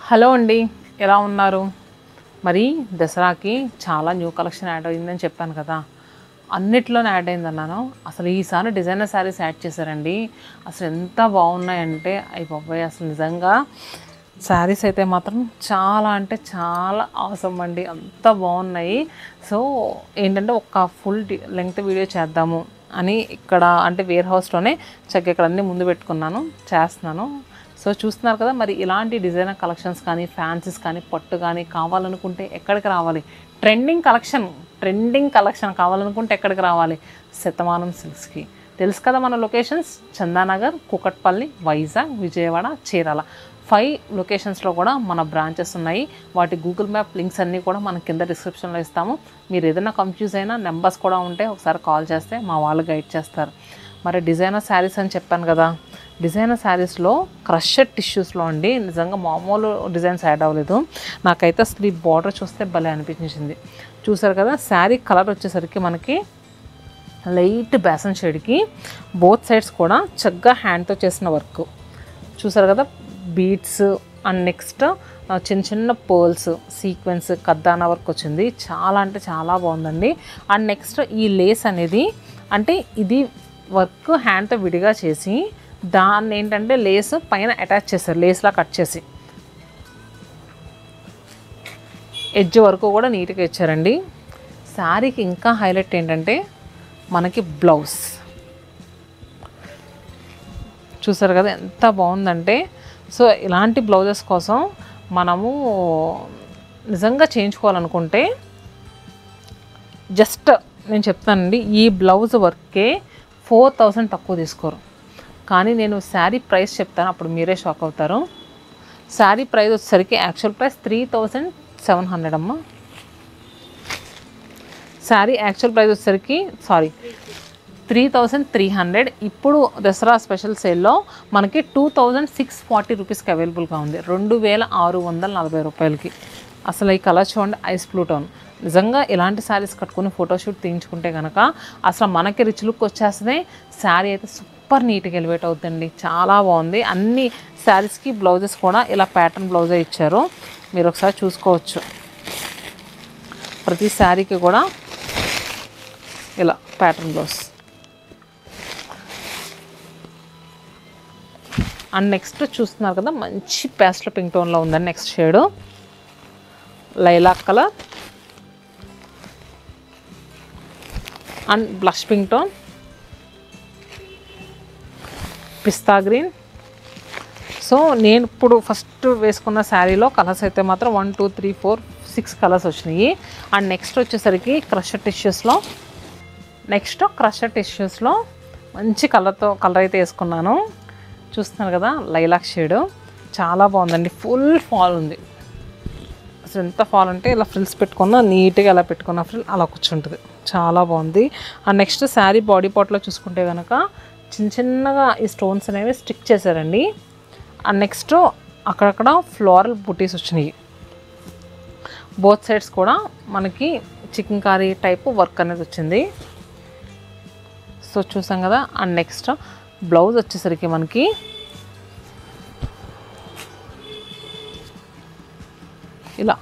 Hello అండి, ఎలా ఉన్నారు? మరి దసరాకి చాలా న్యూ కలెక్షన్ యాడ్ అయిందని చెప్పాను కదా, అన్నిట్లోనే యాడ్ అయిందన్నాను. అసలు ఈసారి డిజైనర్ శారీస్ యాడ్ చేశారండి. అసలు ఎంత బాగున్నాయంటే అయ్యి బాబాయ్, అసలు నిజంగా శారీస్ అయితే మాత్రం చాలా అంటే చాలా అవసరం అండి, అంత బాగున్నాయి. సో ఏంటంటే ఒక ఫుల్ లెంగ్త్ వీడియో చేద్దాము అని ఇక్కడ అంటే వేర్ హౌస్లోనే చక్కగా ఇక్కడ అన్నీ ముందు పెట్టుకున్నాను, చేస్తున్నాను. సో చూస్తున్నారు కదా, మరి ఇలాంటి డిజైనర్ కలెక్షన్స్ కానీ ఫ్యాన్సీస్ కానీ పట్టు కానీ కావాలనుకుంటే ఎక్కడికి రావాలి? ట్రెండింగ్ కలెక్షన్ కావాలనుకుంటే ఎక్కడికి రావాలి? శతమానం సిల్క్స్కి. తెలుసు కదా మన లొకేషన్స్: చందానగర్, కూకట్పల్లి, వైజాగ్, విజయవాడ, చీరాల. 5 లొకేషన్స్లో కూడా మన బ్రాంచెస్ ఉన్నాయి. వాటి గూగుల్ మ్యాప్ లింక్స్ అన్నీ కూడా మనం కింద డిస్క్రిప్షన్లో ఇస్తాము. మీరు ఏదైనా కన్ఫ్యూజ్ అయినా నెంబర్స్ కూడా ఉంటే ఒకసారి కాల్ చేస్తే మా వాళ్ళు గైడ్ చేస్తారు. మరి డిజైనర్ శారీస్ అని చెప్పాను కదా, డిజైనర్ శారీస్లో క్రషర్ టిష్యూస్లో అండి నిజంగా మామూలు డిజైన్స్ యాడ్ అవ్వలేదు. నాకైతే అసలు ఈ బార్డర్ చూస్తే భలే అనిపించింది. చూసారు కదా, శారీ కలర్ వచ్చేసరికి మనకి లైట్ బేసన్ షేడ్కి బోత్ సైడ్స్ కూడా చక్కగా హ్యాండ్తో చేసిన వర్క్ చూసారు కదా, బీడ్స్ అండ్ నెక్స్ట్ చిన్న చిన్న పర్ల్స్ సీక్వెన్స్ కద్దానా వర్క్ వచ్చింది. చాలా అంటే చాలా బాగుందండి. అండ్ నెక్స్ట్ ఈ లేస్ అనేది అంటే ఇది వర్క్ హ్యాండ్తో విడిగా చేసి దాన్ని ఏంటంటే లేస్ పైన అటాచ్ చేశారు, లేస్లా కట్ చేసి ఎడ్జ్ వరకు కూడా నీట్గా ఇచ్చారండి. శారీకి ఇంకా హైలైట్ ఏంటంటే మనకి బ్లౌజ్ చూసారు కదా ఎంత బాగుందంటే. సో ఇలాంటి బ్లౌజెస్ కోసం మనము నిజంగా చేయించుకోవాలనుకుంటే జస్ట్ నేను చెప్తానండి, ఈ బ్లౌజ్ వర్కే 4000 తక్కువ తీసుకోరు. కానీ నేను శారీ ప్రైస్ చెప్తాను, అప్పుడు మీరే షాక్ అవుతారు. శారీ ప్రైస్ వచ్చేసరికి యాక్చువల్ ప్రైస్ 3700 అమ్మ. శారీ యాక్చువల్ ప్రైస్ వచ్చేసరికి 3300. ఇప్పుడు దసరా స్పెషల్ సేల్లో మనకి 2640 రూపీస్కి అవైలబుల్గా ఉంది, 2640 రూపాయలకి. అసలు ఈ కలర్ చూడండి, ఐస్ బ్లూ టోన్. నిజంగా ఇలాంటి శారీస్ కట్టుకుని ఫోటోషూట్ తీయించుకుంటే కనుక అసలు మనకి రిచ్ లుక్ వచ్చేస్తుంది. శారీ అయితే సూపర్ నీట్గా ఎలివేట్ అవుతుందండి, చాలా బాగుంది. అన్ని శారీస్కి బ్లౌజెస్ కూడా ఇలా ప్యాటర్న్ బ్లౌజే ఇచ్చారు, మీరు ఒకసారి చూసుకోవచ్చు. ప్రతి శారీకి కూడా ఇలా ప్యాటర్న్ బ్లౌజ్. అండ్ నెక్స్ట్ చూస్తున్నారు కదా, మంచి ప్యాస్టల్ పింక్ టోన్లో ఉందండి. Next shade lilac colour and blush pink tone, pista green. So నేను ఇప్పుడు ఫస్ట్ వేసుకున్న శారీలో కలర్స్ అయితే మాత్రం 1 2 3 4 6 కలర్స్ వచ్చినాయి. అండ్ నెక్స్ట్ వచ్చేసరికి క్రషర్ టిష్యూస్లో మంచి కలర్ అయితే వేసుకున్నాను. చూస్తున్నారు కదా, లైలాక్ షేడు చాలా బాగుందండి. ఫుల్ ఫాల్ ఉంది, అసలు ఎంత ఫాల్ అంటే ఇలా ఫ్రిల్స్ పెట్టుకున్నా నీట్గా ఎలా పెట్టుకున్న ఫ్రిల్ అలా కూర్చుంటుంది, చాలా బాగుంది. అండ్ నెక్స్ట్ శారీ బాడీ పార్ట్లో చూసుకుంటే కనుక చిన్న చిన్నగా ఈ స్టోన్స్ అనేవి స్టిక్ చేశారండి. అండ్ నెక్స్ట్ అక్కడక్కడ ఫ్లోరల్ బుటీస్ వచ్చినాయి. బోత్ సైడ్స్ కూడా మనకి చికెన్ కర్రీ టైపు వర్క్ అనేది వచ్చింది. సో చూసాం కదా. అండ్ నెక్స్ట్ బ్లౌజ్ వచ్చేసరికి మనకి ఇలా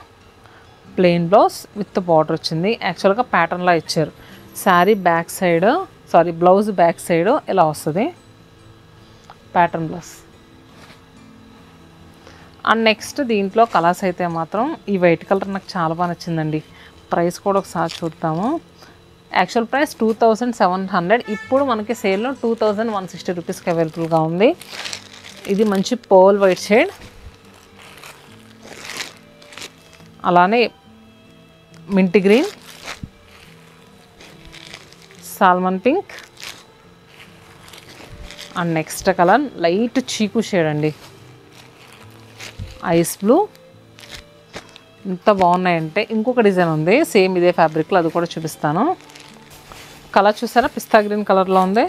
ప్లెయిన్ బ్లౌజ్ విత్ బార్డర్ వచ్చింది. యాక్చువల్గా ప్యాటర్న్లా ఇచ్చారు. శారీ బ్లౌజ్ బ్యాక్ సైడ్ ఇలా వస్తుంది ప్యాటర్న్ బ్లౌజ్. అండ్ నెక్స్ట్ దీంట్లో కలర్స్ అయితే మాత్రం ఈ వైట్ కలర్ నాకు చాలా బాగా నచ్చిందండి. ప్రైస్ కూడా ఒకసారి చూద్దాము. యాక్చువల్ ప్రైస్ 2700, ఇప్పుడు మనకి సేల్లో 2160 రూపీస్కి అవైలబుల్గా ఉంది. ఇది మంచి పర్ల్ వైట్ షేడ్, అలానే mint green, salmon pink and next colour light chikoo shade అండి, ఐస్ బ్లూ. ఎంత బాగున్నాయంటే ఇంకొక డిజైన్ ఉంది సేమ్ ఇదే ఫ్యాబ్రిక్లో, అది కూడా చూపిస్తాను. కలర్ చూసారా, పిస్తా గ్రీన్ కలర్లో ఉంది.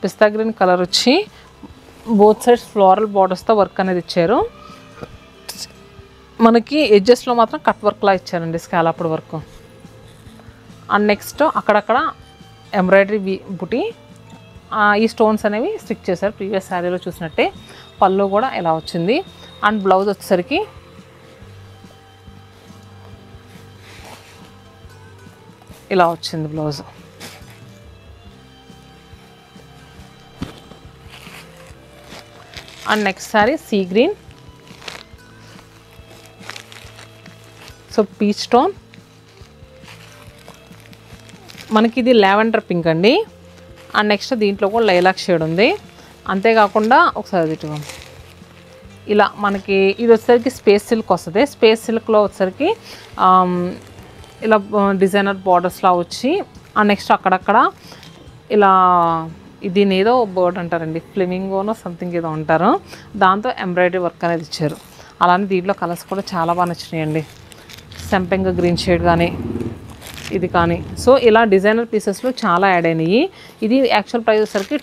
పిస్తా గ్రీన్ కలర్ వచ్చి బోత్ సైడ్స్ ఫ్లోరల్ బార్డర్స్తో వర్క్ అనేది ఇచ్చారు. మనకి ఎడ్జెస్లో మాత్రం కట్ వర్క్లా ఇచ్చారండి, స్కాలప్డ్ వర్క్. అండ్ నెక్స్ట్ అక్కడక్కడ ఎంబ్రాయిడరీ బుటీ ఈ స్టోన్స్ అనేవి స్టిక్ చేశారు, ప్రీవియస్ శారీలో చూసినట్టే. పళ్ళు కూడా ఇలా వచ్చింది. అండ్ బ్లౌజ్ వచ్చేసరికి ఇలా వచ్చింది blouse. And next sorry sea green, so peach tone, మనకి ఇది లావెండర్ పింక్ అండి. అండ్ నెక్స్ట్ దీంట్లో కూడా లైలాక్ షేడ్ ఉంది. అంతేకాకుండా ఒకసారి ఇటు ఇలా మనకి ఇది వచ్చేసరికి స్పేస్ సిల్క్ వస్తుంది. స్పేస్ సిల్క్లో వచ్చేసరికి ఇలా డిజైనర్ బార్డర్స్లా వచ్చి, అండ్ నెక్స్ట్ అక్కడక్కడ ఇలా దీని ఏదో బర్డ్ అంటారండి, ఫ్లెమింగోనో సంథింగ్ ఏదో అంటారు, దాంతో ఎంబ్రాయిడరీ వర్క్ అనేది ఇచ్చారు. అలానే దీంట్లో కలర్స్ కూడా చాలా బాగా నచ్చినాయండి. సంపెంగ గ్రీన్ షేడ్ కానీ ఇది కానీ, సో ఇలా డిజైనర్ పీసెస్లో చాలా యాడ్ అయినాయి. ఇది యాక్చువల్ ప్రైస్ వచ్చేసరికి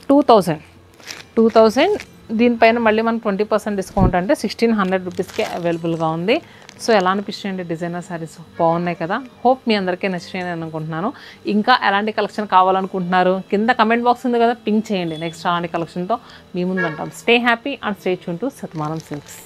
2000. దీనిపైన మళ్ళీ మనకు 20% డిస్కౌంట్ అంటే 1600 రూపీస్కే అవైలబుల్గా ఉంది. సో ఎలా అనిపిస్తాయండి డిజైనర్ శారీస్? బాగున్నాయి కదా. హోప్ మీ అందరికీ నచ్చినాయని అనుకుంటున్నాను. ఇంకా ఎలాంటి కలెక్షన్ కావాలనుకుంటున్నారు కింద కమెంట్ బాక్స్ ఉంది కదా, పింక్ చేయండి. నెక్స్ట్ అలాంటి కలెక్షన్తో మీ ముందు ఉంటాం. Stay happy and stay tune to Shatamanam silks.